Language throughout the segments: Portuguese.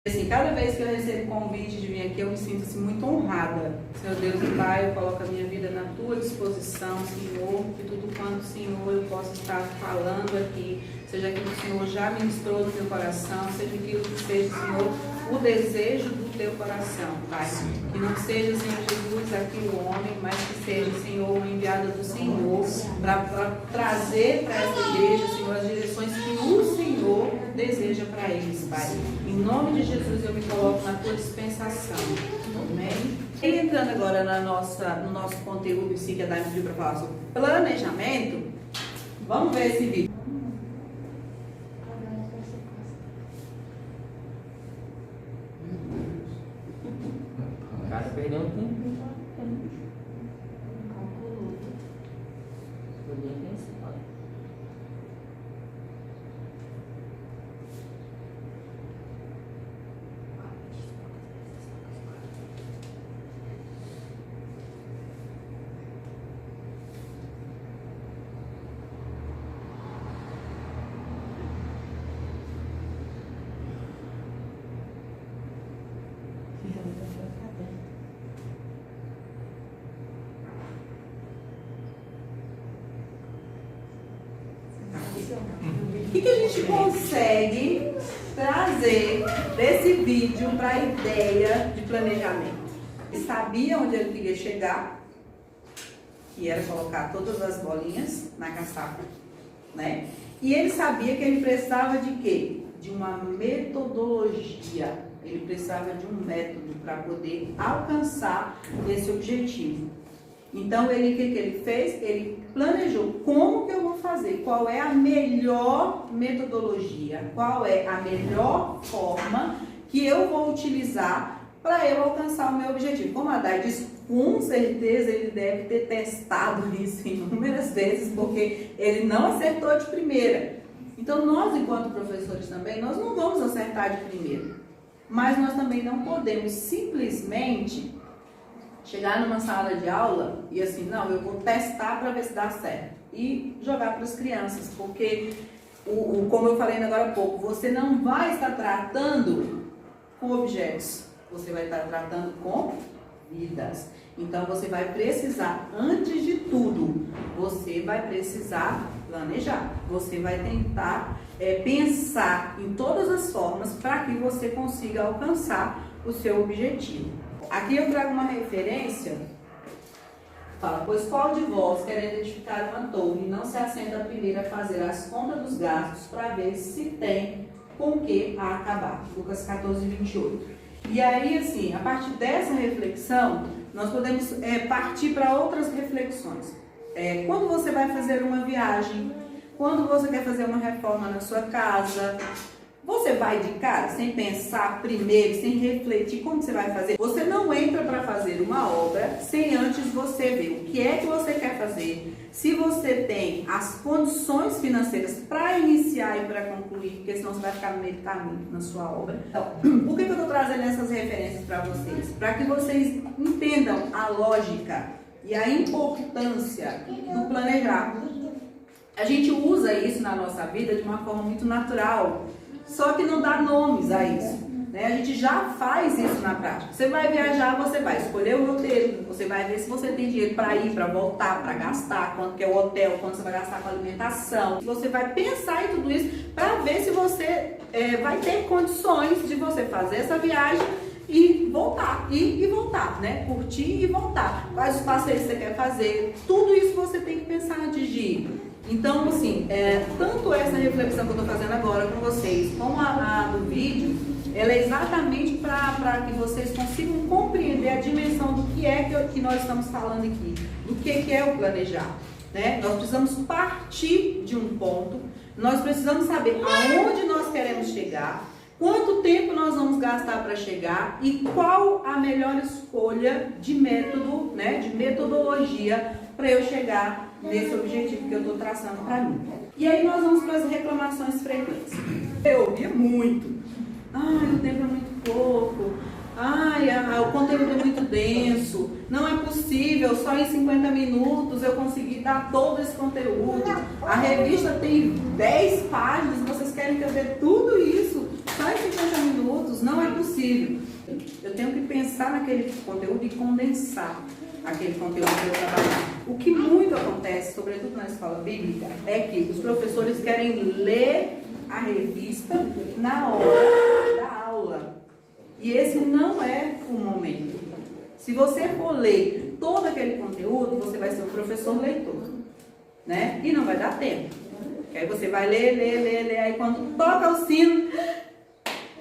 Assim, cada vez que eu recebo convite de vir aqui, eu me sinto assim, muito honrada. Senhor Deus e Pai, eu coloco a minha vida na Tua disposição, Senhor, que tudo quanto, Senhor, eu possa estar falando aqui, seja aquilo que o Senhor já ministrou no meu coração, seja aquilo que seja, Senhor, o desejo do Teu coração, Pai. Que não seja, Senhor Jesus, aqui o homem, mas que seja, Senhor, uma enviada do Senhor, para trazer para essa igreja, Senhor, as direções que o Senhor deseja para eles, Pai. Em nome de Jesus, eu me coloco na Tua dispensação. Amém? E entrando agora no nosso conteúdo em si, que a Dani pediu para falar sobre planejamento, vamos ver esse vídeo. O cara perdeu um tempo. O que a gente consegue trazer desse vídeo para a ideia de planejamento? Ele sabia onde ele queria chegar, que era colocar todas as bolinhas na caçapa, né? E ele sabia que ele precisava de quê? De uma metodologia. Ele precisava de um método para poder alcançar esse objetivo. Então, o que ele fez? Ele planejou como que eu vou fazer, qual é a melhor metodologia, qual é a melhor forma que eu vou utilizar para eu alcançar o meu objetivo. Como a Dai disse, com certeza ele deve ter testado isso inúmeras vezes, porque ele não acertou de primeira. Então, nós, enquanto professores também, nós não vamos acertar de primeira. Mas nós também não podemos simplesmente chegar numa sala de aula e assim, não, eu vou testar para ver se dá certo. E jogar para as crianças, porque, como eu falei agora há pouco, você não vai estar tratando com objetos, você vai estar tratando com vidas. Então, você vai precisar, antes de tudo, você vai precisar planejar. Você vai tentar pensar em todas as formas para que você consiga alcançar o seu objetivo. Aqui eu trago uma referência, fala, pois qual de vós quer edificar uma torre e não se assenta primeiro a fazer as contas dos gastos para ver se tem com que a acabar? Lucas 14, 28. E aí, assim, a partir dessa reflexão, nós podemos partir para outras reflexões. Quando você vai fazer uma viagem, quando você quer fazer uma reforma na sua casa, você vai de cara, sem pensar primeiro, sem refletir como você vai fazer. Você não entra para fazer uma obra sem antes você ver o que é que você quer fazer, se você tem as condições financeiras para iniciar e para concluir, porque senão você vai ficar no meio do caminho na sua obra. Então, por que eu estou trazendo essas referências para vocês? Para que vocês entendam a lógica e a importância do planejar. A gente usa isso na nossa vida de uma forma muito natural, só que não dá nomes a isso, né? A gente já faz isso na prática. Você vai viajar, você vai escolher o roteiro, você vai ver se você tem dinheiro para ir, para voltar, para gastar, quanto que é o hotel, quanto você vai gastar com alimentação. Você vai pensar em tudo isso para ver se você vai ter condições de você fazer essa viagem e voltar, ir e voltar, né? Curtir e voltar. Quais os passeios você quer fazer, tudo isso você tem que pensar antes de ir. Então, assim, tanto essa reflexão que eu estou fazendo agora com vocês, como a do vídeo, ela é exatamente para que vocês consigam compreender a dimensão do que é que nós estamos falando aqui, do que é o planejar, né? Nós precisamos partir de um ponto, nós precisamos saber aonde nós queremos chegar, quanto tempo nós vamos gastar para chegar e qual a melhor escolha de método, né, de metodologia para eu chegar nesse objetivo que eu estou traçando para mim. E aí nós vamos para as reclamações frequentes. Eu ouvia muito. Ai, o tempo é muito pouco. Ai, o conteúdo é muito denso. Não é possível, só em 50 minutos eu conseguir dar todo esse conteúdo. A revista tem 10 páginas, vocês querem que eu dê tudo isso só em 50 minutos? recursos, não é possível. Eu tenho que pensar naquele conteúdo e condensar aquele conteúdo que eu trabalhar. O que muito acontece, sobretudo na escola bíblica, é que os professores querem ler a revista na hora da aula. E esse não é o momento. Se você for ler todo aquele conteúdo, você vai ser um professor leitor, né? E não vai dar tempo. Porque aí você vai ler, aí quando toca o sino,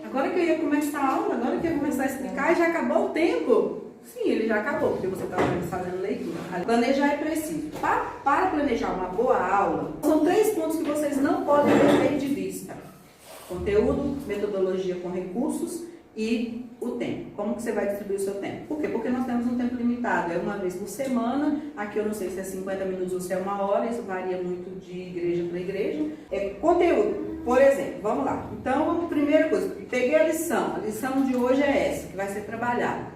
agora que eu ia começar a aula, agora que eu ia começar a explicar, e já acabou o tempo. Sim, ele já acabou, porque você estava fazendo leitura. Planejar é preciso. Para planejar uma boa aula, são 3 pontos que vocês não podem perder de vista: conteúdo, metodologia com recursos e o tempo. Como que você vai distribuir o seu tempo? Por quê? Porque nós temos um tempo limitado. É uma vez por semana. Aqui eu não sei se é 50 minutos ou se é 1 hora. Isso varia muito de igreja para igreja. Conteúdo, por exemplo. Vamos lá. Então, primeira coisa. Peguei a lição. A lição de hoje é essa, que vai ser trabalhada.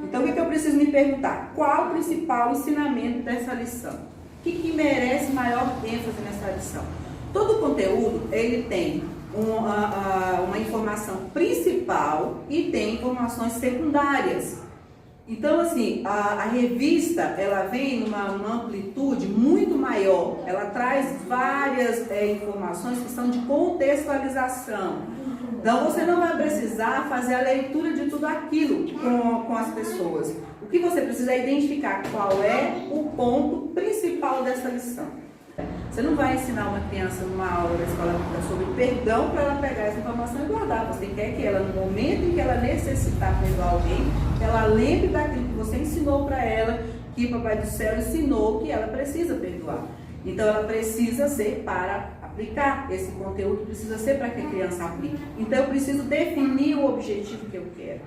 Então, o que eu preciso me perguntar? Qual o principal ensinamento dessa lição? O que merece maior ênfase nessa lição? Todo conteúdo, ele tem uma informação principal e tem informações secundárias. Então, assim, a revista, ela vem numa amplitude muito maior. Ela traz várias informações que são de contextualização. Então, você não vai precisar fazer a leitura de tudo aquilo com as pessoas. O que você precisa é identificar qual é o ponto principal dessa lição. Você não vai ensinar uma criança numa aula da escola sobre perdão para ela pegar essa informação e guardar. Você quer que ela, no momento em que ela necessitar perdoar alguém, ela lembre daquilo que você ensinou para ela, que o Papai do Céu ensinou que ela precisa perdoar. Então, ela precisa ser para aplicar. Esse conteúdo precisa ser para que a criança aplique. Então, eu preciso definir o objetivo que eu quero.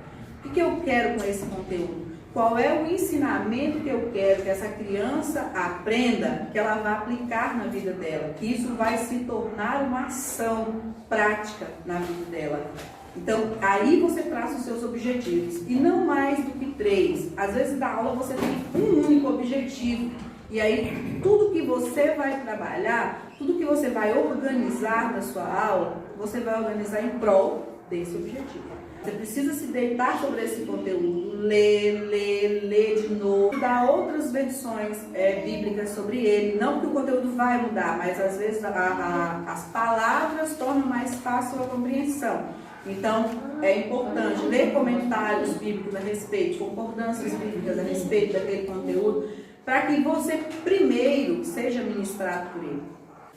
O que eu quero com esse conteúdo? Qual é o ensinamento que eu quero que essa criança aprenda, que ela vai aplicar na vida dela, que isso vai se tornar uma ação prática na vida dela. Então, aí você traça os seus objetivos, e não mais do que 3. Às vezes, na aula, você tem um único objetivo, e aí, tudo que você vai trabalhar, tudo que você vai organizar na sua aula, você vai organizar em prol desse objetivo. Você precisa se deitar sobre esse conteúdo, ler de novo, dar outras versões bíblicas sobre ele. Não que o conteúdo vai mudar, mas às vezes as palavras tornam mais fácil a compreensão. Então, é importante ler comentários bíblicos a respeito, concordâncias bíblicas a respeito daquele conteúdo, para que você primeiro seja ministrado por ele.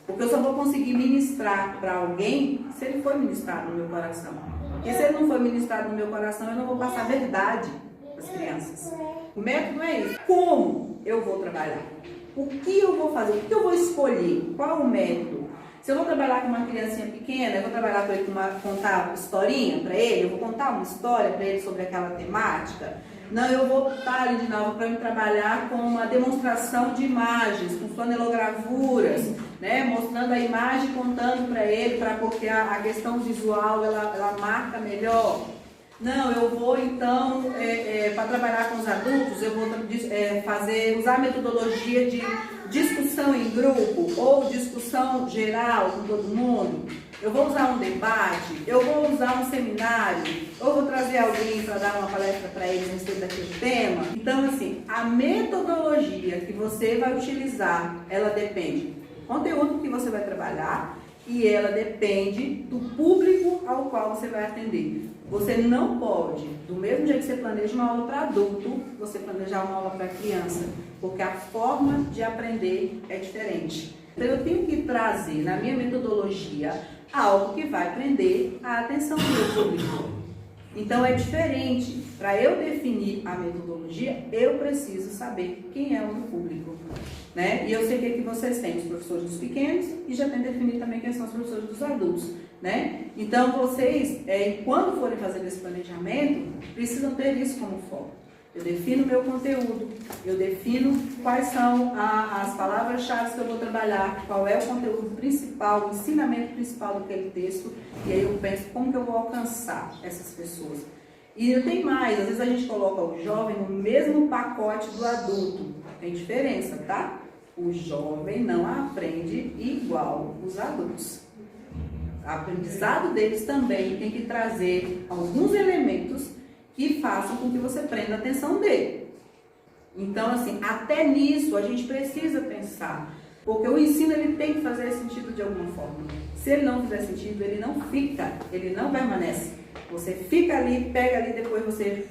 Porque eu só vou conseguir ministrar para alguém se ele for ministrado no meu coração. Porque se ele não for ministrado no meu coração, eu não vou passar a verdade para as crianças. O método é isso. Como eu vou trabalhar? O que eu vou fazer? O que eu vou escolher? Qual o método? Se eu vou trabalhar com uma criancinha pequena, eu vou trabalhar com ele contar uma historinha para ele, eu vou contar uma história para ele sobre aquela temática. Não, eu vou estar ali de novo para trabalhar com uma demonstração de imagens, com flanelogravuras, né? Mostrando a imagem, contando para ele, porque a questão visual ela marca melhor. Não, eu vou então, para trabalhar com os adultos, eu vou usar a metodologia de discussão em grupo ou discussão geral com todo mundo. Eu vou usar um debate, eu vou usar um seminário, ou vou trazer alguém para dar uma palestra para eles a respeito daquele tema. Então, assim, a metodologia que você vai utilizar, ela depende do conteúdo que você vai trabalhar e ela depende do público ao qual você vai atender. Você não pode, do mesmo jeito que você planeja uma aula para adulto, você planejar uma aula para criança, porque a forma de aprender é diferente. Então, eu tenho que trazer na minha metodologia algo que vai prender a atenção do meu público. Então, é diferente. Para eu definir a metodologia, eu preciso saber quem é o meu público, né? E eu sei que vocês têm os professores dos pequenos e já tem definido também quem são os professores dos adultos, né? Então, vocês, quando forem fazer esse planejamento, precisam ter isso como foco. Eu defino o meu conteúdo, eu defino quais são as palavras-chave que eu vou trabalhar, qual é o conteúdo principal, o ensinamento principal daquele texto, e aí eu penso como que eu vou alcançar essas pessoas. E eu tenho mais, às vezes a gente coloca o jovem no mesmo pacote do adulto, tem diferença, tá? O jovem não aprende igual os adultos. O aprendizado deles também tem que trazer alguns elementos que façam com que você prenda a atenção dele. Então, assim, até nisso a gente precisa pensar, porque o ensino ele tem que fazer sentido de alguma forma. Se ele não fizer sentido, ele não fica, ele não permanece. Você fica ali, pega ali, depois você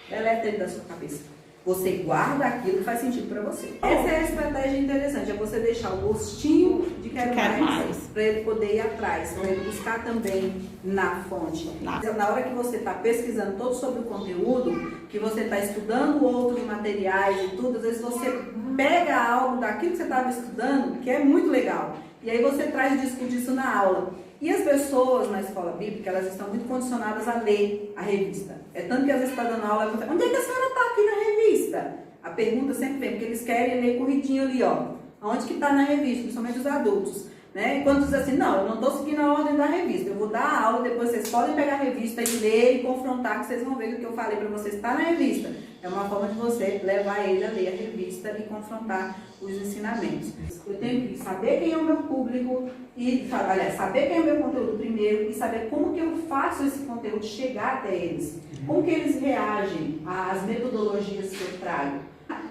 deleta ele da sua cabeça. Você guarda aquilo que faz sentido para você. Essa é a estratégia interessante, é você deixar o gostinho de quero mais. Para ele poder ir atrás, para ele buscar também na fonte. Na hora que você está pesquisando todo sobre o conteúdo, que você está estudando outros materiais e tudo, às vezes você pega algo daquilo que você estava estudando, que é muito legal, e aí você traz e discute isso na aula. E as pessoas na escola bíblica, elas estão muito condicionadas a ler a revista. É tanto que às vezes está dando aula, ela pergunta, onde é que a senhora está aqui na revista? A pergunta sempre vem, porque eles querem ler corridinho ali, ó. Onde que está na revista, principalmente os adultos. Né? E quando diz assim, não, eu não estou seguindo a ordem da revista, eu vou dar a aula, depois vocês podem pegar a revista e ler e confrontar, que vocês vão ver que o que eu falei para vocês está na revista. É uma forma de você levar ele a ler a revista e confrontar os ensinamentos. Eu tenho que saber quem é o meu público, saber quem é o meu conteúdo primeiro e saber como que eu faço esse conteúdo chegar até eles. Como que eles reagem às metodologias que eu trago.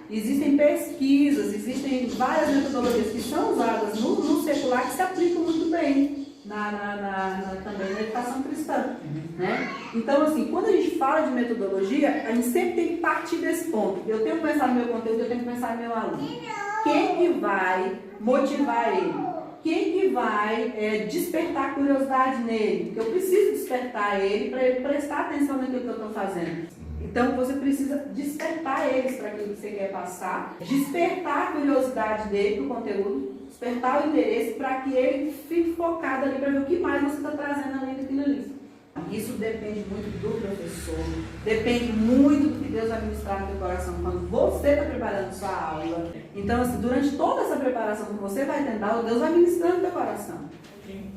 Existem pesquisas, existem várias metodologias que são usadas no secular que se aplicam muito bem também na educação cristã. Né? Então, assim, quando a gente fala de metodologia, a gente sempre tem que partir desse ponto. Eu tenho que pensar no meu conteúdo, eu tenho que pensar no meu aluno. Quem que vai motivar ele? Quem que vai despertar curiosidade nele? Porque eu preciso despertar ele para ele prestar atenção naquilo que eu estou fazendo. Então, você precisa despertar eles para aquilo que você quer passar, despertar a curiosidade dele para o conteúdo, despertar o interesse para que ele fique focado ali para ver o que mais você está trazendo além daquilo ali. Isso depende muito do professor, depende muito do que Deus vai ministrar no teu coração quando você está preparando sua aula. Então, assim, durante toda essa preparação que você vai tentar, Deus vai ministrando no teu coração.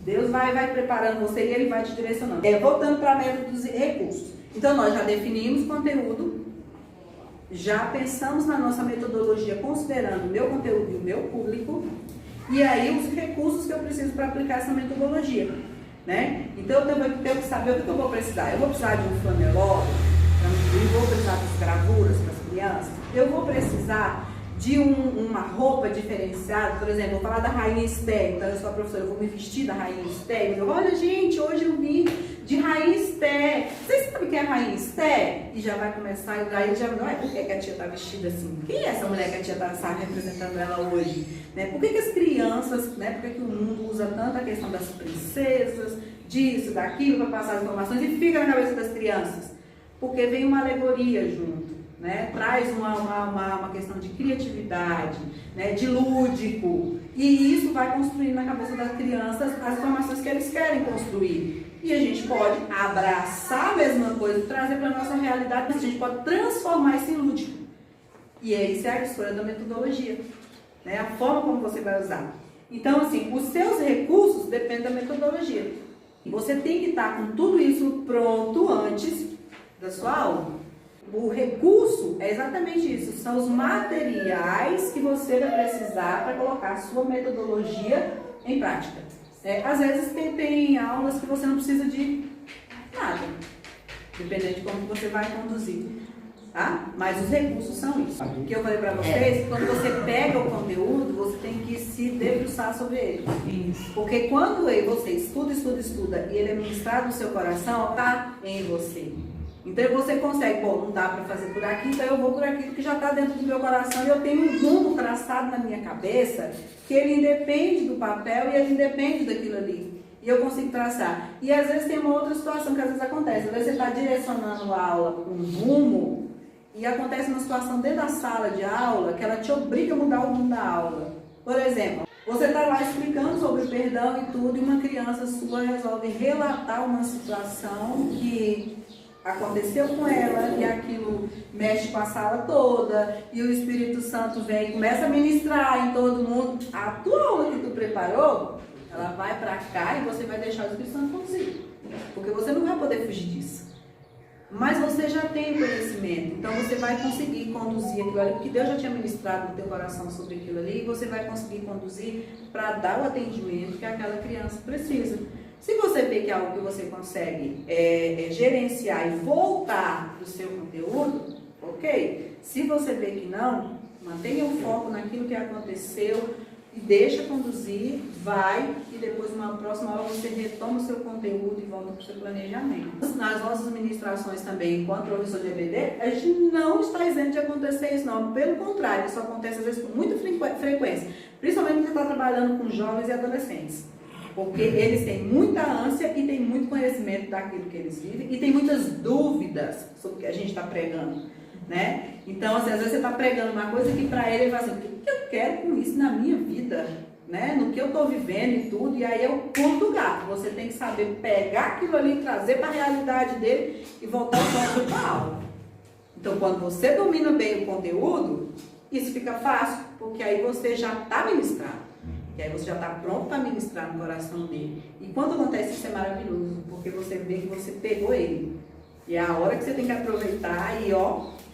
Deus vai preparando você e Ele vai te direcionando. Voltando para a meta dos recursos. Então, nós já definimos conteúdo, já pensamos na nossa metodologia considerando o meu conteúdo e o meu público, e aí os recursos que eu preciso para aplicar essa metodologia. Né? Então, eu tenho que saber o que eu vou precisar. Eu vou precisar de um flanelógrafo, eu vou precisar das gravuras para as crianças, eu vou precisar de uma roupa diferenciada, por exemplo, eu vou falar da Rainha Esther, então eu sou a professora, eu vou me vestir da Rainha Esther, eu, olha gente, hoje eu vim de Rainha Esther, vocês sabem quem é a Rainha Esther? E já vai começar, aí já não é por que a tia está vestida assim, quem é essa mulher que a tia está representando ela hoje? Né? Por que as crianças, né? Por que o mundo usa tanto a questão das princesas, disso, daquilo, para passar as informações e fica na cabeça das crianças? Porque vem uma alegoria junto. Né? Traz uma questão de criatividade, né? De lúdico, e isso vai construindo na cabeça das crianças as informações que eles querem construir. E a gente pode abraçar a mesma coisa e trazer para a nossa realidade, mas a gente pode transformar isso em lúdico. E isso é a escolha da metodologia, né? A forma como você vai usar. Então, assim, os seus recursos dependem da metodologia. E você tem que estar com tudo isso pronto antes da sua aula. O recurso é exatamente isso, são os materiais que você vai precisar para colocar a sua metodologia em prática. Às vezes tem aulas que você não precisa de nada, dependendo de como você vai conduzir, tá? Mas os recursos são isso. O que eu falei para vocês, quando você pega o conteúdo, você tem que se debruçar sobre ele. Isso. Porque quando você estuda e ele é ministrado no seu coração, tá em você. Então você consegue, não dá para fazer por aqui, então eu vou por aquilo que já está dentro do meu coração e eu tenho um rumo traçado na minha cabeça que ele independe do papel e ele independe daquilo ali. E eu consigo traçar. E às vezes tem uma outra situação que às vezes acontece. Às vezes você está direcionando a aula com um rumo e acontece uma situação dentro da sala de aula que ela te obriga a mudar o rumo da aula. Por exemplo, você está lá explicando sobre o perdão e tudo e uma criança sua resolve relatar uma situação que aconteceu com ela e aquilo mexe com a sala toda e o Espírito Santo vem e começa a ministrar em todo mundo. A tua aula que tu preparou, ela vai para cá e você vai deixar o Espírito Santo conduzir, porque você não vai poder fugir disso. Mas você já tem o conhecimento, então você vai conseguir conduzir aquilo ali, porque Deus já tinha ministrado no teu coração sobre aquilo ali, e você vai conseguir conduzir para dar o atendimento que aquela criança precisa. Se você vê que é algo que você consegue gerenciar e voltar para o seu conteúdo, ok. Se você vê que não, mantenha o foco naquilo que aconteceu e deixa conduzir, vai e depois numa próxima aula você retoma o seu conteúdo e volta para o seu planejamento. Nas nossas ministrações também, enquanto professor de EBD, a gente não está isento de acontecer isso não, pelo contrário, isso acontece às vezes com muita frequência, principalmente quando você está trabalhando com jovens e adolescentes. Porque eles têm muita ânsia e têm muito conhecimento daquilo que eles vivem e tem muitas dúvidas sobre o que a gente está pregando, né? Então, assim, às vezes você está pregando uma coisa que para ele fala assim, o que eu quero com isso na minha vida, né? No que eu estou vivendo e tudo, e aí é o pulo do gato. Você tem que saber pegar aquilo ali, trazer para a realidade dele e voltar para a aula. Então, quando você domina bem o conteúdo, isso fica fácil, porque aí você já está ministrado. E aí você já está pronto para ministrar no coração dele. E quando acontece isso é maravilhoso, porque você vê que você pegou ele. E é a hora que você tem que aproveitar e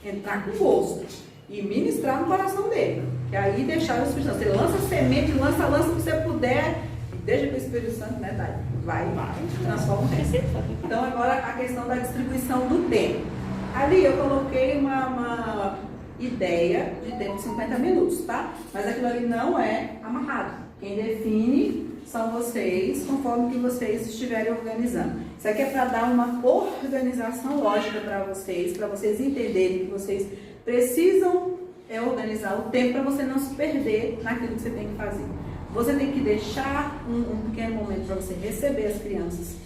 entrar com gosto. E ministrar no coração dele. E aí deixar o Espírito Santo. Você lança semente, lança o que você puder. E deixa que o Espírito Santo, né, Dai? Vai, transforma o tempo. Então agora a questão da distribuição do tempo. Ali eu coloquei uma ideia de tempo de 50 minutos, tá? Mas aquilo ali não é amarrado. Quem define são vocês, conforme que vocês estiverem organizando. Isso aqui é para dar uma organização lógica para vocês entenderem que vocês precisam organizar o tempo para você não se perder naquilo que você tem que fazer. Você tem que deixar um pequeno momento para você receber as crianças,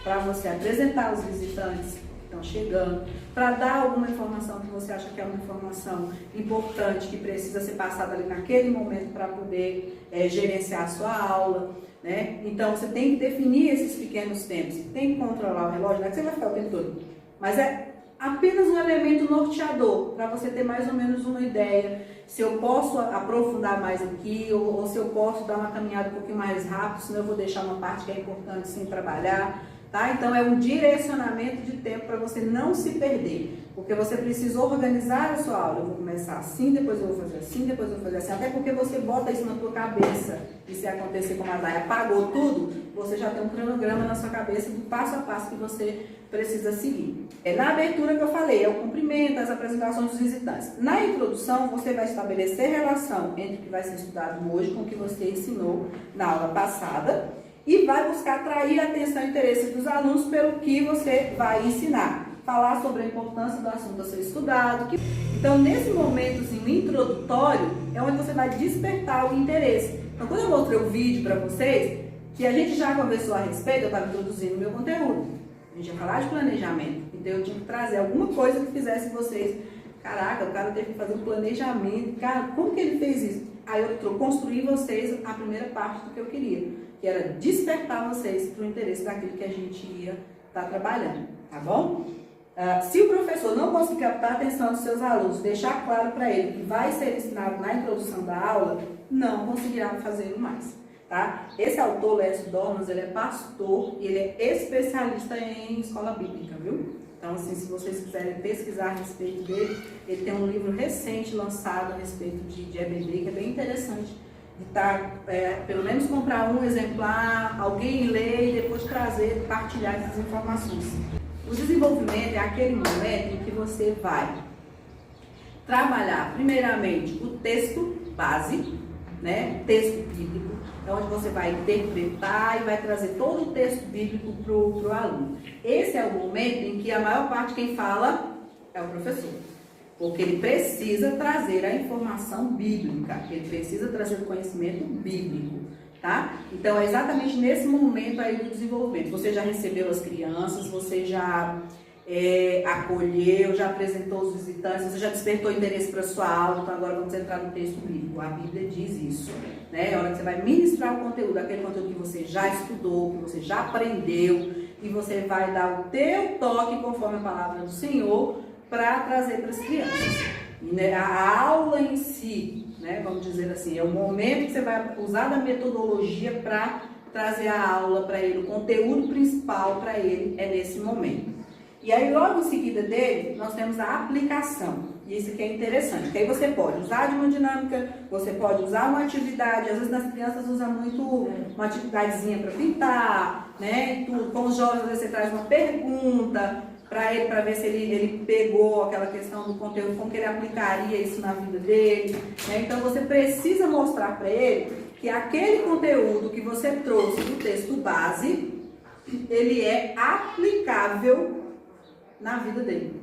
para você apresentar os visitantes que estão chegando, para dar alguma informação que você acha que é uma informação importante, que precisa ser passada ali naquele momento para poder gerenciar a sua aula, né? Então, você tem que definir esses pequenos tempos, tem que controlar o relógio, não é que você vai ficar o tempo todo, mas é apenas um elemento norteador, para você ter mais ou menos uma ideia, se eu posso aprofundar mais aqui, ou se eu posso dar uma caminhada um pouquinho mais rápido, senão eu vou deixar uma parte que é importante sem trabalhar. Tá? Então, é um direcionamento de tempo para você não se perder, porque você precisa organizar a sua aula. Eu vou começar assim, depois eu vou fazer assim, depois eu vou fazer assim, até porque você bota isso na tua cabeça, e se acontecer como a Dai apagou tudo, você já tem um cronograma na sua cabeça do passo a passo que você precisa seguir. Na abertura que eu falei, é o cumprimento, as apresentações dos visitantes. Na introdução, você vai estabelecer relação entre o que vai ser estudado hoje com o que você ensinou na aula passada, e vai buscar atrair a atenção e interesse dos alunos pelo que você vai ensinar. Falar sobre a importância do assunto a ser estudado. Então, nesse momentozinho introdutório, é onde você vai despertar o interesse. Então, quando eu mostrei o vídeo para vocês, que a gente já conversou a respeito, eu estava introduzindo o meu conteúdo. A gente ia falar de planejamento. Então, eu tinha que trazer alguma coisa que fizesse vocês. Caraca, o cara teve que fazer um planejamento. Cara, como que ele fez isso? Aí eu construí vocês a primeira parte do que eu queria, que era despertar vocês para o interesse daquilo que a gente ia estar trabalhando, tá bom? Se o professor não conseguir captar a atenção dos seus alunos, deixar claro para ele que vai ser ensinado na introdução da aula, não conseguirá fazê-lo mais, tá? Esse autor, Lécio Dornas, ele é pastor e ele é especialista em escola bíblica, viu? Então, assim, se vocês quiserem pesquisar a respeito dele, ele tem um livro recente lançado a respeito de EBD, que é bem interessante. Pelo menos comprar um exemplar, alguém ler e depois trazer, partilhar essas informações. O desenvolvimento é aquele momento em que você vai trabalhar, primeiramente, o texto base, né? Texto bíblico, é onde você vai interpretar e vai trazer todo o texto bíblico para o aluno. Esse é o momento em que a maior parte quem fala é o professor. Porque ele precisa trazer a informação bíblica, ele precisa trazer o conhecimento bíblico, tá? Então, é exatamente nesse momento aí do desenvolvimento. Você já recebeu as crianças, você já acolheu, já apresentou os visitantes, você já despertou interesse para a sua aula, então agora vamos entrar no texto bíblico. A Bíblia diz isso, né? É a hora que você vai ministrar o conteúdo, aquele conteúdo que você já estudou, que você já aprendeu, e você vai dar o teu toque conforme a palavra do Senhor, para trazer para as crianças. E, né, a aula em si, né, vamos dizer assim, é o momento que você vai usar da metodologia para trazer a aula para ele, o conteúdo principal para ele é nesse momento. E aí, logo em seguida dele, nós temos a aplicação. E isso aqui é interessante, porque aí você pode usar de uma dinâmica, você pode usar uma atividade, às vezes nas crianças usa muito uma atividadezinha para pintar, né? Com os jovens, você traz uma pergunta para ele, para ver se ele pegou aquela questão do conteúdo, como que ele aplicaria isso na vida dele, né? Então você precisa mostrar para ele que aquele conteúdo que você trouxe do texto base, ele é aplicável na vida dele.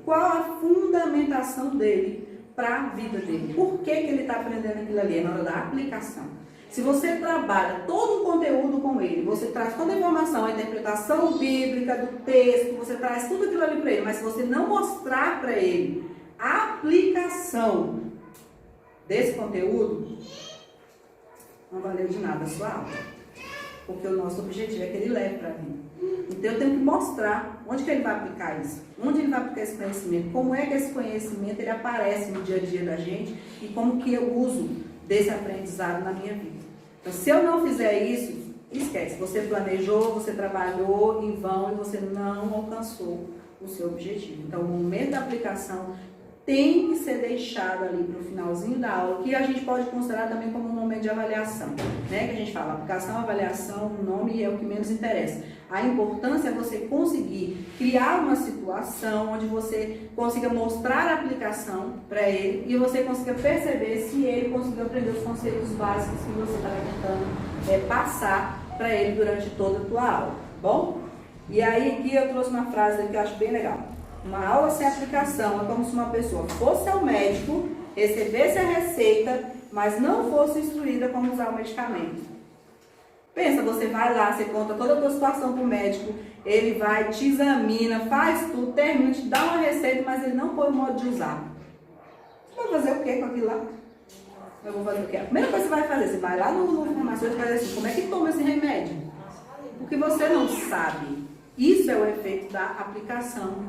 Qual a fundamentação dele para a vida dele? Por que ele está aprendendo aquilo ali? É na hora da aplicação. Se você trabalha todo o conteúdo com ele, você traz toda a informação, a interpretação bíblica do texto, você traz tudo aquilo ali para ele, mas se você não mostrar para ele a aplicação desse conteúdo, não valeu de nada a sua aula. Porque o nosso objetivo é que ele leve para a vida. Então eu tenho que mostrar onde que ele vai aplicar isso, onde ele vai aplicar esse conhecimento, como é que esse conhecimento ele aparece no dia a dia da gente e como que eu uso desse aprendizado na minha vida. Então se eu não fizer isso, esquece, você planejou, você trabalhou em vão e você não alcançou o seu objetivo. Então o momento da aplicação tem que ser deixado ali para o finalzinho da aula, que a gente pode considerar também como um momento de avaliação, né? Que a gente fala, aplicação, avaliação, o nome é o que menos interessa. A importância é você conseguir criar uma situação onde você consiga mostrar a aplicação para ele e você consiga perceber se ele conseguiu aprender os conceitos básicos que você está tentando passar para ele durante toda a tua aula, bom? E aí aqui eu trouxe uma frase que eu acho bem legal. Uma aula sem aplicação é como se uma pessoa fosse ao médico, recebesse a receita, mas não fosse instruída como usar o medicamento. Pensa, você vai lá, você conta toda a tua situação para o médico, ele vai, te examina, faz tudo, termina, te dá uma receita, mas ele não põe o modo de usar. Você vai fazer o quê com aquilo lá? Eu vou fazer o quê? A primeira coisa que você vai fazer, você vai lá no farmacêutico e vai dizer assim, como é que toma esse remédio? Porque você não sabe. Isso é o efeito da aplicação.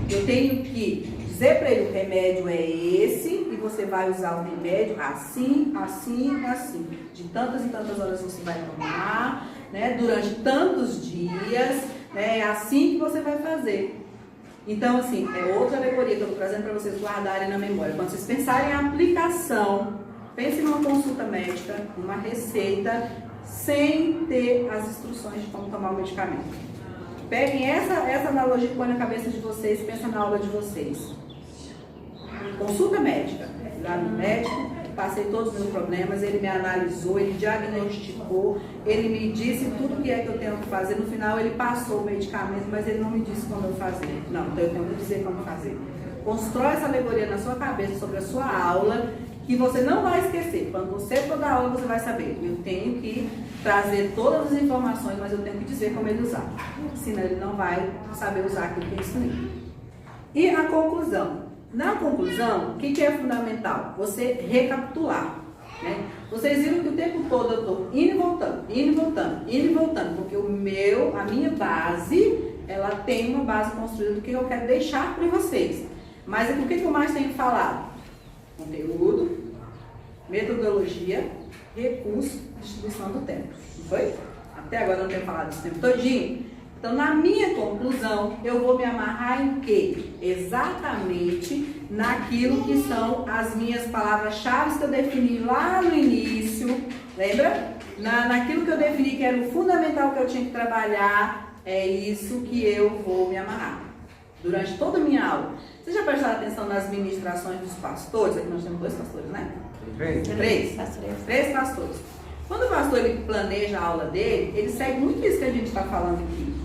Eu tenho que dizer para ele o remédio é esse e você vai usar o remédio assim, assim, assim. De tantas e tantas horas você vai tomar, né? Durante tantos dias, né? É assim que você vai fazer. Então, assim, é outra alegoria que eu estou trazendo para vocês guardarem na memória. Quando vocês pensarem em aplicação, pensem numa consulta médica, numa receita, sem ter as instruções de como tomar o medicamento. Peguem essa analogia e põe na cabeça de vocês, pensa na aula de vocês. Consulta médica. Lá no médico, passei todos os meus problemas, ele me analisou, ele diagnosticou, ele me disse tudo o que é que eu tenho que fazer. No final ele passou o medicamento, mas ele não me disse como eu fazer. Não, então eu tenho que dizer como fazer. Constrói essa alegoria na sua cabeça sobre a sua aula, que você não vai esquecer. Quando você for dar aula, você vai saber. Eu tenho que trazer todas as informações, mas eu tenho que dizer como ele usar. Senão ele não vai saber usar aquilo que eu ensinei. E a conclusão. Na conclusão, o que é fundamental? Você recapitular. Né? Vocês viram que o tempo todo eu estou indo e voltando, indo e voltando, indo e voltando. Porque a minha base, ela tem uma base construída do que eu quero deixar para vocês. Mas o que eu mais tenho falado? Conteúdo, metodologia, recurso, distribuição do tempo. Não foi? Até agora eu não tenho falado isso o tempo todinho. Então, na minha conclusão, eu vou me amarrar em quê? Exatamente naquilo que são as minhas palavras-chave que eu defini lá no início. Lembra? Naquilo que eu defini que era o fundamental que eu tinha que trabalhar, é isso que eu vou me amarrar. Durante toda a minha aula. Vocês já prestaram atenção nas ministrações dos pastores? Aqui nós temos 2 pastores, né? Três pastores. Quando o pastor ele planeja a aula dele, ele segue muito isso que a gente está falando aqui.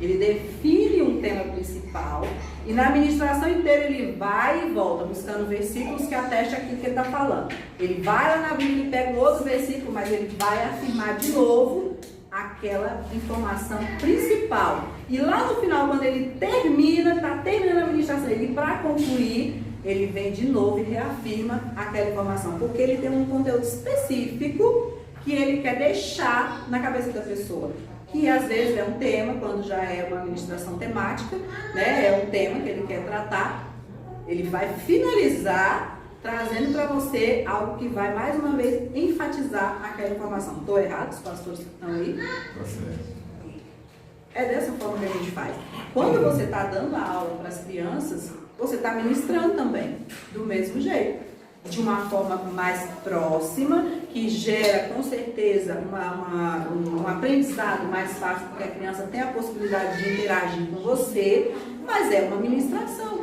Ele define um tema principal e na ministração inteira ele vai e volta, buscando versículos que atestem aquilo que ele está falando. Ele vai lá na Bíblia e pega outro versículo, mas ele vai afirmar de novo aquela informação principal. E lá no final, quando ele está terminando a ministração, ele para concluir, ele vem de novo e reafirma aquela informação, porque ele tem um conteúdo específico que ele quer deixar na cabeça da pessoa. Que às vezes é um tema, quando já é uma ministração temática, né? É um tema que ele quer tratar, ele vai finalizar trazendo para você algo que vai mais uma vez enfatizar aquela informação. Estou errado, os pastores que estão aí? É dessa forma que a gente faz. Quando você está dando a aula para as crianças, você está ministrando também, do mesmo jeito. de uma forma mais próxima, que gera com certeza um aprendizado mais fácil, porque a criança tem a possibilidade de interagir com você, mas é uma ministração.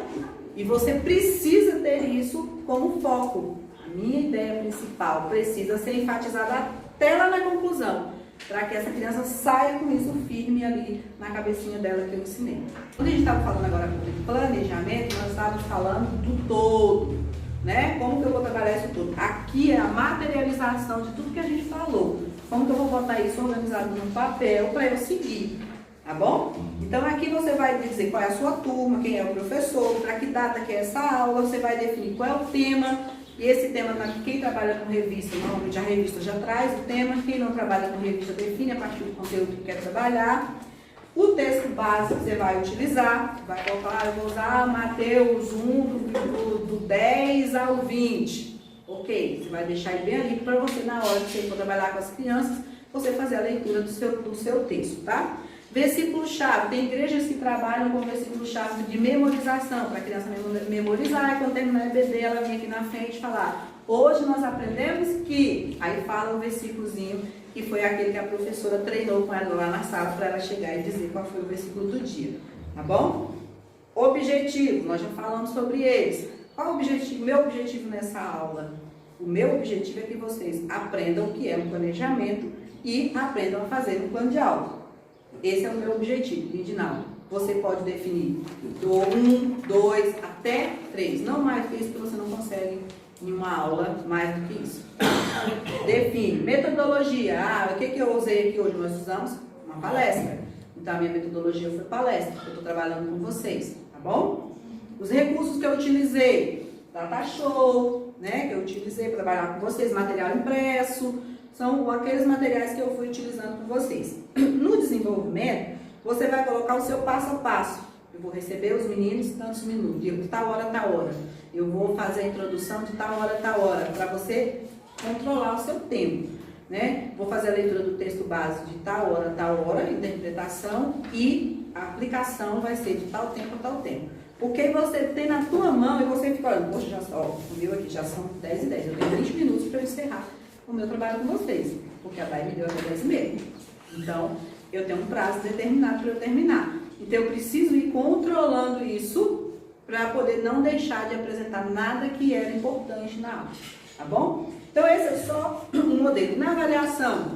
E você precisa ter isso como foco. A minha ideia principal precisa ser enfatizada até lá na conclusão, para que essa criança saia com isso firme ali na cabecinha dela que eu ensinei. Quando a gente estava falando agora sobre planejamento, nós estávamos falando do todo, né? Como que eu vou trabalhar isso tudo? Aqui é a materialização de tudo que a gente falou. Como que eu vou botar isso organizado no papel para eu seguir, tá bom? Então aqui você vai dizer qual é a sua turma, quem é o professor, para que data que é essa aula, você vai definir qual é o tema. E esse tema, quem trabalha com revista, normalmente a revista já traz o tema, quem não trabalha com revista define a partir do conteúdo que quer trabalhar. O texto básico você vai utilizar, vai colocar, eu vou usar Mateus 1, do 10 ao 20. Ok, você vai deixar ele bem ali para você, na hora que você for trabalhar com as crianças, você fazer a leitura do seu texto, tá? Versículo-chave. Tem igrejas que trabalham com versículo-chave de memorização, para a criança memorizar, e quando terminar a EBD, ela vem aqui na frente falar: hoje nós aprendemos que... Aí fala um versículozinho, que foi aquele que a professora treinou com ela lá na sala, para ela chegar e dizer qual foi o versículo do dia. Tá bom? Objetivo. Nós já falamos sobre eles. Qual o objetivo? Meu objetivo nessa aula? O meu objetivo é que vocês aprendam o que é um planejamento e aprendam a fazer um plano de aula. Esse é o meu objetivo, Lindinaldo. Você pode definir do 1, 2 até 3. Não mais que isso, porque você não consegue em uma aula mais do que isso. Define. Metodologia. O que eu usei aqui hoje? Nós usamos uma palestra. Então, a minha metodologia foi palestra, porque eu estou trabalhando com vocês, tá bom? Os recursos que eu utilizei. Data show, né? Que eu utilizei para trabalhar com vocês. Material impresso. São aqueles materiais que eu fui utilizando com vocês. No desenvolvimento, você vai colocar o seu passo a passo. Eu vou receber os meninos tantos minutos, de tal hora a tal hora. Eu vou fazer a introdução de tal hora a tal hora, para você controlar o seu tempo, né? Vou fazer a leitura do texto base de tal hora a tal hora, interpretação, e a aplicação vai ser de tal tempo a tal tempo. Porque você tem na tua mão e você fica olhando, poxa, já só, o meu aqui já são 10 e 10, eu tenho 20 minutos para eu encerrar o meu trabalho com vocês, porque a Dai me deu até 10 e meia. Então, eu tenho um prazo determinado para eu terminar. Então, eu preciso ir controlando isso para poder não deixar de apresentar nada que era importante na aula, tá bom? Então, esse é só um modelo. Na avaliação,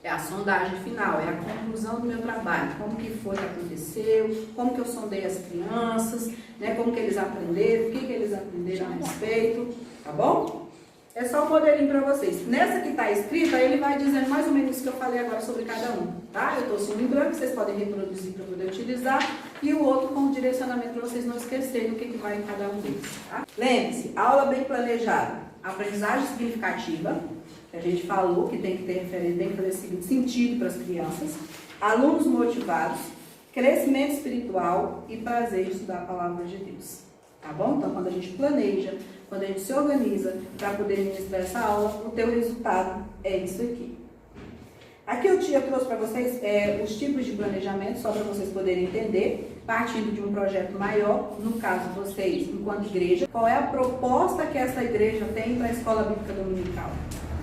é a sondagem final, é a conclusão do meu trabalho, como que foi que aconteceu, como que eu sondei as crianças, né, como que eles aprenderam, o que que eles aprenderam a respeito, tá bom? É só um modelinho para vocês. Nessa que está escrita, ele vai dizendo mais ou menos isso que eu falei agora sobre cada um, tá? Eu estou assim em branco, vocês podem reproduzir para poder utilizar, e o outro com o direcionamento para vocês não esquecerem o que vai em cada um deles, tá? Lembre-se, aula bem planejada, aprendizagem significativa, que a gente falou que tem que ter referência, tem que fazer sentido para as crianças, alunos motivados, crescimento espiritual e prazer de estudar a palavra de Deus, tá bom? Então, quando a gente planeja, quando a gente se organiza para poder ministrar essa aula, o teu resultado é isso aqui. Aqui eu trouxe para vocês os tipos de planejamento, só para vocês poderem entender, partindo de um projeto maior, no caso vocês, enquanto igreja, qual é a proposta que essa igreja tem para a escola bíblica dominical,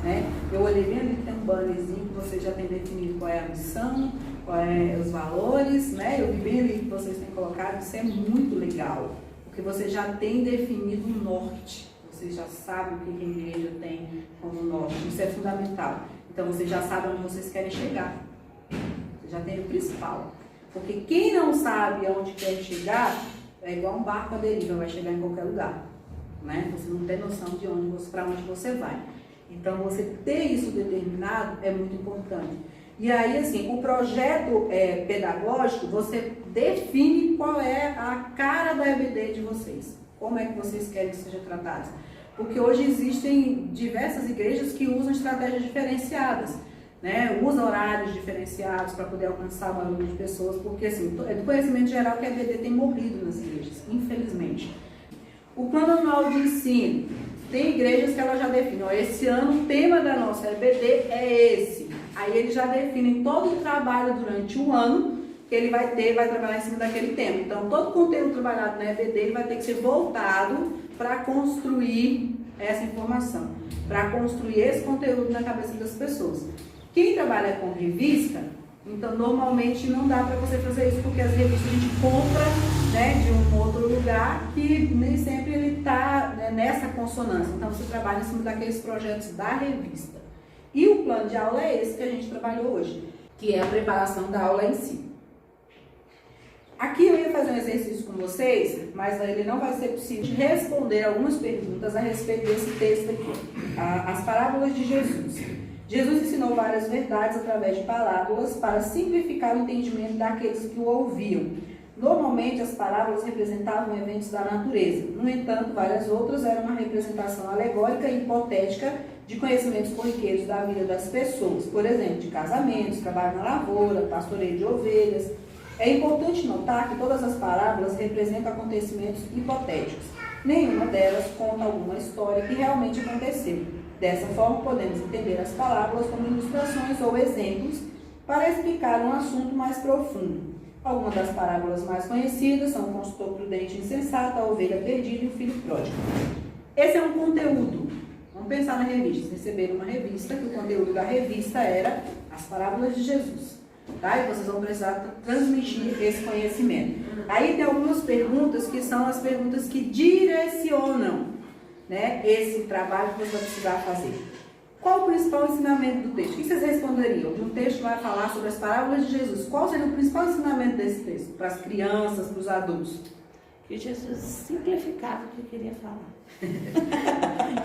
né? Eu olhei bem ali que tem um bannerzinho que vocês já têm definido qual é a missão, qual é os valores, né? Eu vi bem ali que vocês têm colocado, isso é muito legal. Porque você já tem definido o norte, você já sabe o que a igreja tem como norte, isso é fundamental. Então você já sabe onde vocês querem chegar, você já tem o principal. Porque quem não sabe aonde quer chegar, é igual um barco à deriva, vai chegar em qualquer lugar, né? Você não tem noção de para onde você vai. Então você ter isso determinado é muito importante. E aí, assim, o projeto pedagógico, você define qual é a cara da EBD de vocês. Como é que vocês querem que seja tratado. Porque hoje existem diversas igrejas que usam estratégias diferenciadas, né? Usam horários diferenciados para poder alcançar o maior número de pessoas, porque, assim, é do conhecimento geral que a EBD tem morrido nas igrejas, infelizmente. O plano anual de ensino. Tem igrejas que ela já define, ó, esse ano o tema da nossa EBD é esse. Aí eles já definem todo o trabalho durante um ano que ele vai trabalhar em cima daquele tema. Então, todo o conteúdo trabalhado na EBD ele vai ter que ser voltado para construir essa informação, para construir esse conteúdo na cabeça das pessoas. Quem trabalha com revista, então normalmente não dá para você fazer isso, porque as revistas a gente compra, né, de um outro lugar que nem sempre ele está, né, nessa consonância. Então você trabalha em cima daqueles projetos da revista. E o plano de aula é esse que a gente trabalhou hoje, que é a preparação da aula em si. Aqui eu ia fazer um exercício com vocês, mas ele não vai ser possível responder algumas perguntas a respeito desse texto aqui. As parábolas de Jesus. Jesus ensinou várias verdades através de parábolas para simplificar o entendimento daqueles que o ouviam. Normalmente as parábolas representavam eventos da natureza. No entanto, várias outras eram uma representação alegórica e hipotética de conhecimentos corriqueiros da vida das pessoas. Por exemplo, de casamentos, trabalho na lavoura, pastoreio de ovelhas. É importante notar que todas as parábolas representam acontecimentos hipotéticos. Nenhuma delas conta alguma história que realmente aconteceu. Dessa forma, podemos entender as parábolas como ilustrações ou exemplos para explicar um assunto mais profundo. Algumas das parábolas mais conhecidas são o consultor prudente e insensato, a ovelha perdida e o filho pródigo. Esse é um conteúdo. Vamos pensar na revista. Vocês receberam uma revista, que o conteúdo da revista era as parábolas de Jesus. Tá? E vocês vão precisar transmitir esse conhecimento. Aí tem algumas perguntas que são as perguntas que direcionam, né, esse trabalho que você vai precisar fazer. Qual o principal ensinamento do texto? O que vocês responderiam? Um texto vai falar sobre as parábolas de Jesus. Qual seria o principal ensinamento desse texto? Para as crianças, para os adultos? Que Jesus simplificava o que queria falar.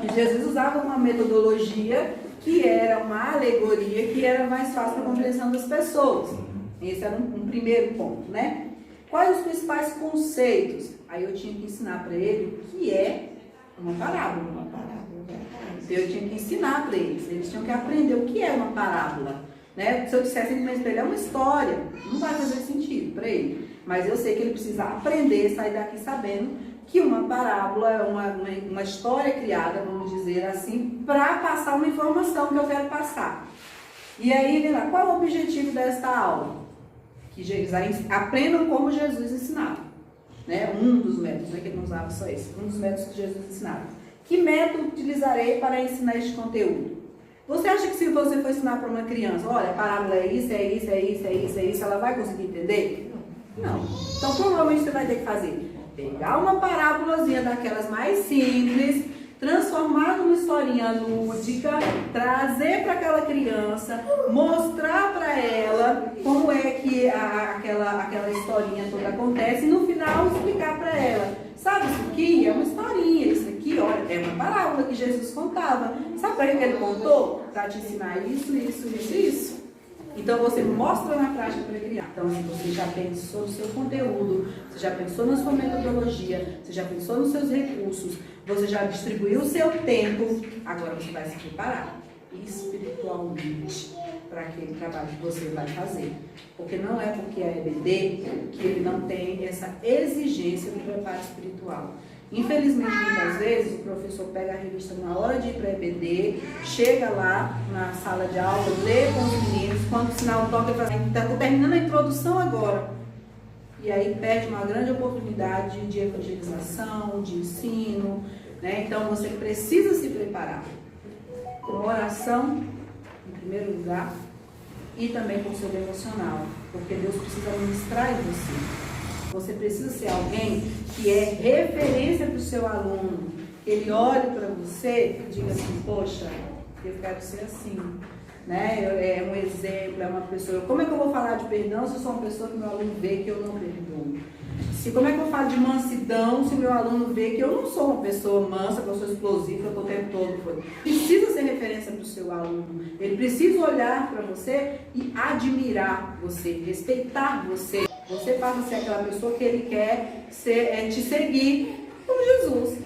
Que Jesus usava uma metodologia que era uma alegoria, que era mais fácil para a compreensão das pessoas. Esse era um primeiro ponto, né? Quais os principais conceitos? Aí eu tinha que ensinar para ele o que é uma parábola. Uma parábola, Então eu tinha que ensinar para eles tinham que aprender o que é uma parábola. Né? Se eu dissesse simplesmente para ele, é uma história, não vai fazer sentido para ele. Mas eu sei que ele precisa aprender, sair daqui sabendo que uma parábola é uma história criada, vamos dizer assim, para passar uma informação que eu quero passar. E aí, lá, qual é o objetivo desta aula? Que eles aprendam como Jesus ensinava. Né? Um dos métodos, né, que ele não usava só esse, um dos métodos que Jesus ensinava. Que método utilizarei para ensinar este conteúdo? Você acha que se você for ensinar para uma criança, olha, a parábola é isso, é isso, é isso, é isso, é isso, ela vai conseguir entender? Não. Então, provavelmente você vai ter que fazer pegar uma parábolazinha daquelas mais simples, transformar numa historinha lúdica, trazer para aquela criança, mostrar para ela como é que aquela historinha toda acontece e no final explicar para ela. Sabe, isso aqui é uma historinha, isso aqui, olha, é uma parábola que Jesus contava. Sabe para que ele contou? Para te ensinar isso, isso, isso, isso. Então você mostra na prática para criar. Então assim, você já pensou no seu conteúdo, você já pensou na sua metodologia, você já pensou nos seus recursos, você já distribuiu o seu tempo, agora você vai se preparar espiritualmente para aquele trabalho que você vai fazer. Porque não é porque é EBD que ele não tem essa exigência do preparo espiritual. Infelizmente, muitas vezes, o professor pega a revista na hora de ir para EBD, chega lá na sala de aula, lê com os meninos, quando o sinal toca, ele fala, estou terminando a introdução agora. E aí perde uma grande oportunidade de evangelização, de ensino, né? Então você precisa se preparar com oração, em primeiro lugar, e também com o seu emocional, porque Deus precisa ministrar em você. Você precisa ser alguém que é referência para o seu aluno. Ele olhe para você e diga assim, poxa, eu quero ser assim. Né? É um exemplo, é uma pessoa. Como é que eu vou falar de perdão se eu sou uma pessoa que meu aluno vê que eu não perdoo? Como é que eu falo de mansidão se meu aluno vê que eu não sou uma pessoa mansa, que eu sou explosiva, que eu estou o tempo todo? Precisa ser referência para o seu aluno. Ele precisa olhar para você e admirar você, respeitar você. Você passa a ser aquela pessoa que ele quer te seguir como Jesus.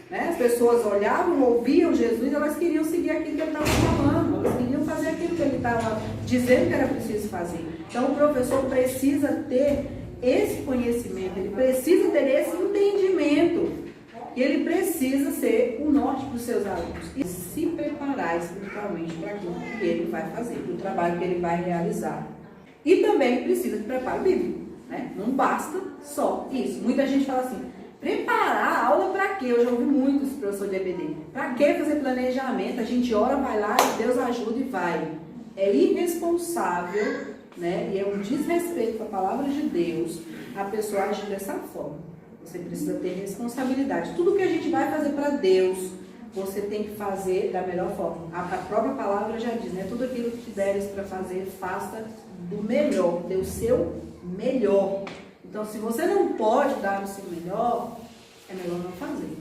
Né? As pessoas olhavam, ouviam Jesus, elas queriam seguir aquilo que ele estava falando, elas queriam fazer aquilo que ele estava dizendo que era preciso fazer. Então o professor precisa ter esse conhecimento, ele precisa ter esse entendimento e ele precisa ser o norte para os seus alunos e se preparar espiritualmente para aquilo que ele vai fazer, para o trabalho que ele vai realizar. E também precisa de preparo bíblico, né? Não basta só isso. Muita gente fala assim, Preparar a aula para quê? Eu já ouvi muito esse professor de EBD. Para que fazer planejamento? A gente ora, vai lá, Deus ajuda e vai. É irresponsável, né? E é um desrespeito com a palavra de Deus a pessoa agir dessa forma. Você precisa ter responsabilidade. Tudo que a gente vai fazer para Deus, você tem que fazer da melhor forma. A própria palavra já diz, né? Tudo aquilo que te deres para fazer, faça do melhor, dê o seu melhor. Então, se você não pode dar o seu melhor, é melhor não fazer.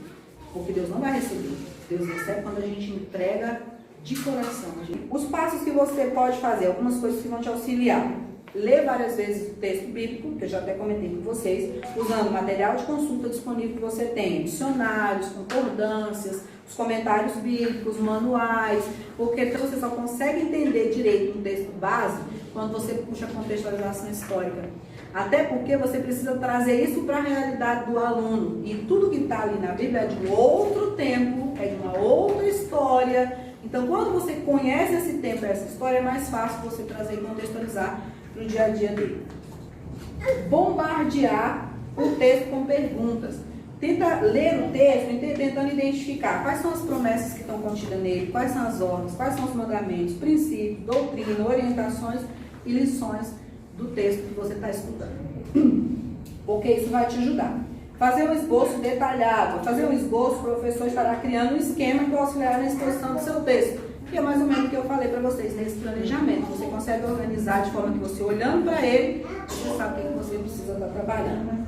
Porque Deus não vai receber. Deus recebe quando a gente entrega de coração. Os passos que você pode fazer, algumas coisas que vão te auxiliar. Ler várias vezes o texto bíblico, que eu já até comentei com vocês, usando o material de consulta disponível que você tem, dicionários, concordâncias, os comentários bíblicos, manuais, porque você só consegue entender direito um texto base quando você puxa a contextualização histórica. Até porque você precisa trazer isso para a realidade do aluno. E tudo que está ali na Bíblia é de um outro tempo, é de uma outra história. Então, quando você conhece esse tempo, essa história, é mais fácil você trazer e contextualizar para o dia a dia dele. Bombardear o texto com perguntas. Tenta ler o texto tentando identificar quais são as promessas que estão contidas nele, quais são as ordens, quais são os mandamentos, princípios, doutrina, orientações e lições do texto que você está estudando. Porque isso vai te ajudar. Fazer um esboço detalhado. Fazer um esboço, o professor estará criando um esquema que vai auxiliar na exposição do seu texto. Que é mais ou menos o que eu falei para vocês nesse planejamento. Você consegue organizar de forma que você, olhando para ele, você sabe o que você precisa estar trabalhando.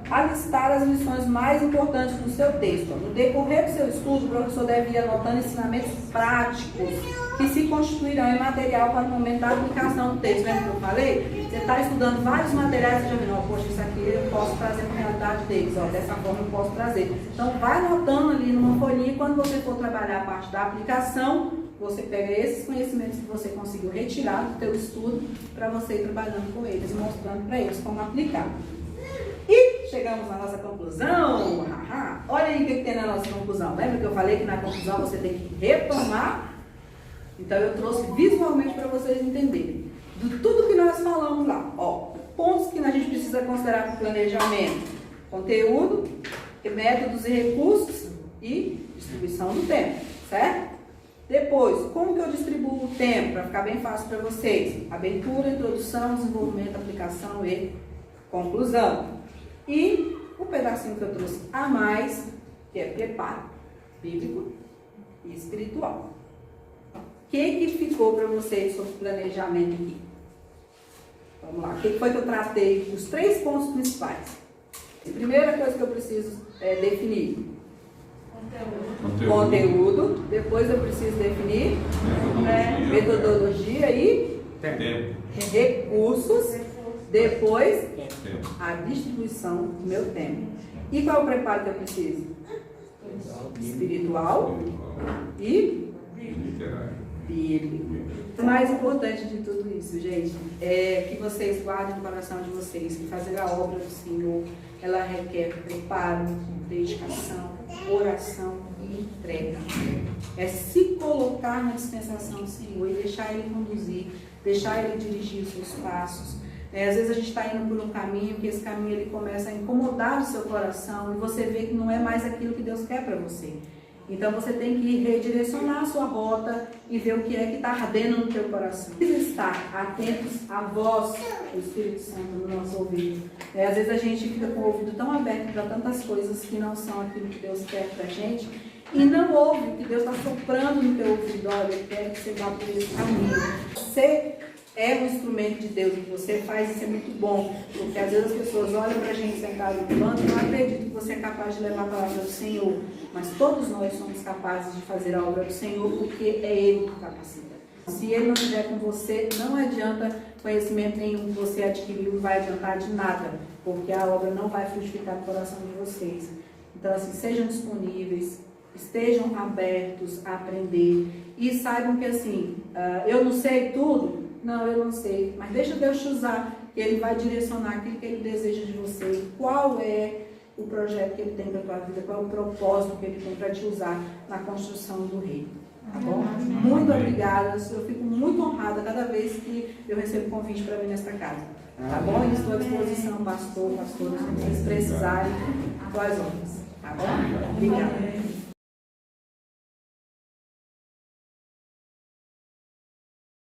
Alistar as lições mais importantes do seu texto. No decorrer do seu estudo, o professor deve ir anotando ensinamentos práticos que se constituirão em material para o momento da aplicação do texto. Lembra que eu falei? Você está estudando vários materiais e já viu, poxa, isso aqui eu posso trazer para a realidade deles, dessa forma eu posso trazer. Então, vai anotando ali numa folhinha e quando você for trabalhar a parte da aplicação, você pega esses conhecimentos que você conseguiu retirar do seu estudo para você ir trabalhando com eles e mostrando para eles como aplicar. E chegamos à nossa conclusão. Olha aí o que tem na nossa conclusão. Lembra que eu falei que na conclusão você tem que retomar? Então eu trouxe visualmente para vocês entenderem. De tudo que nós falamos lá. Pontos que a gente precisa considerar para o planejamento. Conteúdo, métodos e recursos e distribuição do tempo. Certo? Depois, como que eu distribuo o tempo para ficar bem fácil para vocês? Abertura, introdução, desenvolvimento, aplicação e conclusão. E o pedacinho que eu trouxe a mais, que é preparo bíblico e espiritual. O que ficou para vocês sobre planejamento aqui? Vamos lá. O que foi que eu tratei? Os 3 pontos principais. A primeira coisa que eu preciso definir. Conteúdo. Depois eu preciso definir metodologia e recursos. Depois, a distribuição do meu tempo. E qual é o preparo que eu preciso? Espiritual e bíblico. O mais importante de tudo isso, gente, é que vocês guardem no coração de vocês que fazer a obra do Senhor, ela requer preparo, dedicação, oração e entrega. É se colocar na dispensação do Senhor e deixar Ele conduzir, deixar Ele dirigir os seus passos. Às vezes a gente está indo por um caminho, que esse caminho ele começa a incomodar o seu coração e você vê que não é mais aquilo que Deus quer para você. Então você tem que redirecionar a sua rota e ver o que é que está ardendo no teu coração. Precisa estar atentos à voz do Espírito Santo no nosso ouvido. Às vezes a gente fica com o ouvido tão aberto para tantas coisas que não são aquilo que Deus quer para a gente e não ouve o que Deus está soprando no teu ouvido. Olha, eu quero que você vá por esse caminho. Você é um instrumento de Deus, o que você faz, isso é muito bom, porque às vezes as pessoas olham para a gente sentado no banco e não acreditam que você é capaz de levar a palavra do Senhor, mas todos nós somos capazes de fazer a obra do Senhor, porque é Ele que capacita. Se Ele não estiver com você, não adianta conhecimento nenhum que você adquiriu, não vai adiantar de nada, porque a obra não vai frutificar no coração de vocês. Então, assim, sejam disponíveis, estejam abertos a aprender e saibam que, assim, eu não sei tudo. Não, eu não sei, mas deixa Deus te usar, que Ele vai direcionar aquilo que Ele deseja de você, qual é o projeto que Ele tem para a tua vida, qual é o propósito que Ele tem para te usar na construção do reino. Tá bom? Muito obrigada. Eu fico muito honrada cada vez que eu recebo convite para vir nesta casa. Tá bom? E estou à disposição, pastor, pastora, se vocês precisarem, com as honras. Tá bom? Obrigada.